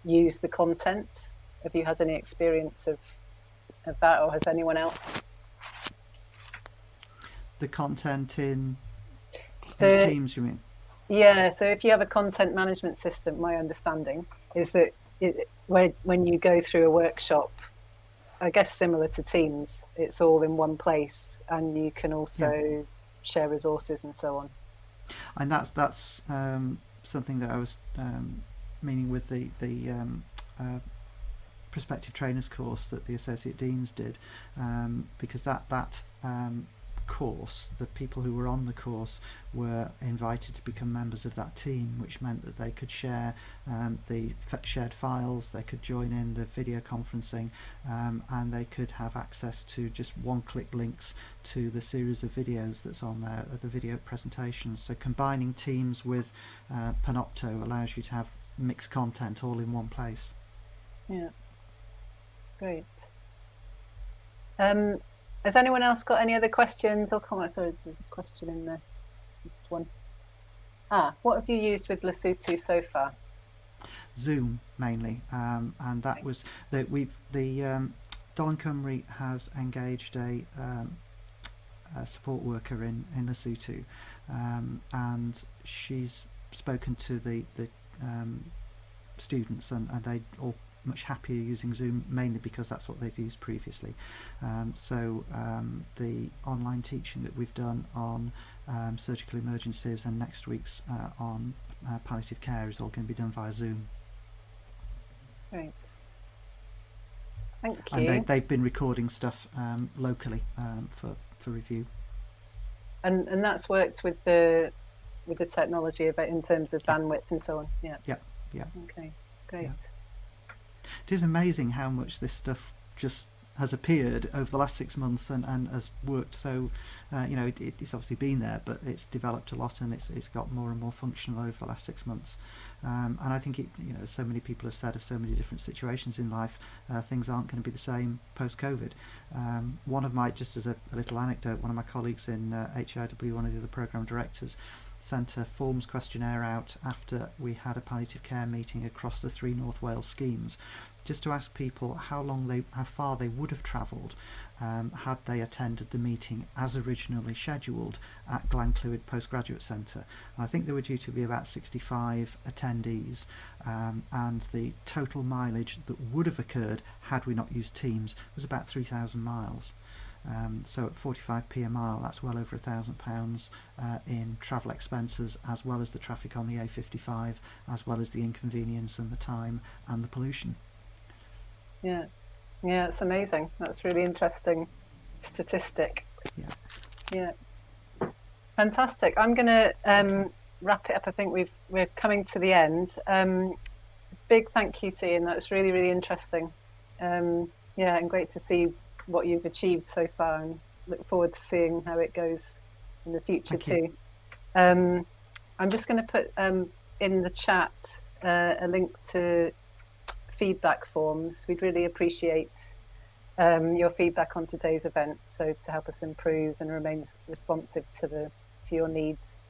use the content? Have you had any experience of that, or has anyone else? The content in Teams, you mean? Yeah, so if you have a content management system, my understanding is that when you go through a workshop, I guess similar to Teams, it's all in one place, and you can also share resources and so on. And that's something that I was meaning with the prospective trainers course that the Associate Deans did, because that course, the people who were on the course were invited to become members of that team, which meant that they could share the shared files, they could join in the video conferencing, and they could have access to just one-click links to the series of videos that's on there, the video presentations. So combining Teams with Panopto allows you to have mixed content all in one place. Yeah, great. Has anyone else got any other questions or comments? Sorry, there's a question in the list one. What have you used with Lesotho so far? Zoom mainly, and that was that Dolan Cymru has engaged a support worker in Lesotho, and she's spoken to the students, and they all much happier using Zoom, mainly because that's what they've used previously. So the online teaching that we've done on surgical emergencies and next week's on palliative care is all going to be done via Zoom. Great. Thank you. And they've been recording stuff locally for review. And that's worked with the technology about in terms of bandwidth and so on. Yeah. Okay, great. Yeah. It is amazing how much this stuff just has appeared over the last 6 months and has worked. So it's obviously been there, but it's developed a lot, and it's got more and more functional over the last 6 months. And I think as so many people have said of so many different situations in life, things aren't going to be the same post-COVID. Just as a little anecdote, one of my colleagues in HIW, one of the other programme directors, sent a forms questionnaire out after we had a palliative care meeting across the 3 North Wales schemes, just to ask people how far they would have travelled had they attended the meeting as originally scheduled at Glenclwyd Postgraduate Centre. And I think there were due to be about 65 attendees, and the total mileage that would have occurred had we not used Teams was about 3,000 miles. So at 45p a mile, that's well over £1,000 in travel expenses, as well as the traffic on the A55, as well as the inconvenience and the time and the pollution. Yeah, it's amazing. That's really interesting statistic. Yeah, fantastic. I'm going to wrap it up. I think we're coming to the end. Big thank you to Ian. That's really, really interesting. And great to see what you've achieved so far, and look forward to seeing how it goes in the future too. I'm just going to put in the chat a link to feedback forms. We'd really appreciate your feedback on today's event, so to help us improve and remain responsive to your needs.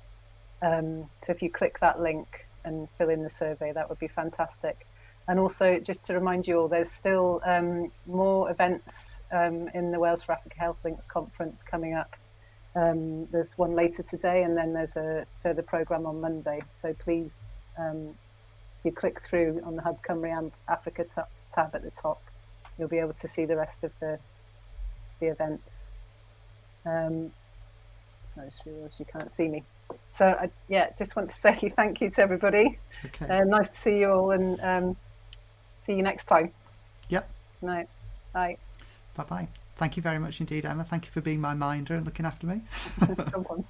So if you click that link and fill in the survey, that would be fantastic. And also, just to remind you all, there's still more events in the Wales for Africa Health Links conference coming up. There's one later today, and then there's a further programme on Monday. So please, if you click through on the Hub Cymru Africa tab at the top, you'll be able to see the rest of the events. So I just realised you can't see me. So I just want to say thank you to everybody. Okay. Nice to see you all, and see you next time. Yep. No. Bye. Bye-bye. Thank you very much indeed, Emma. Thank you for being my minder and looking after me. Come on.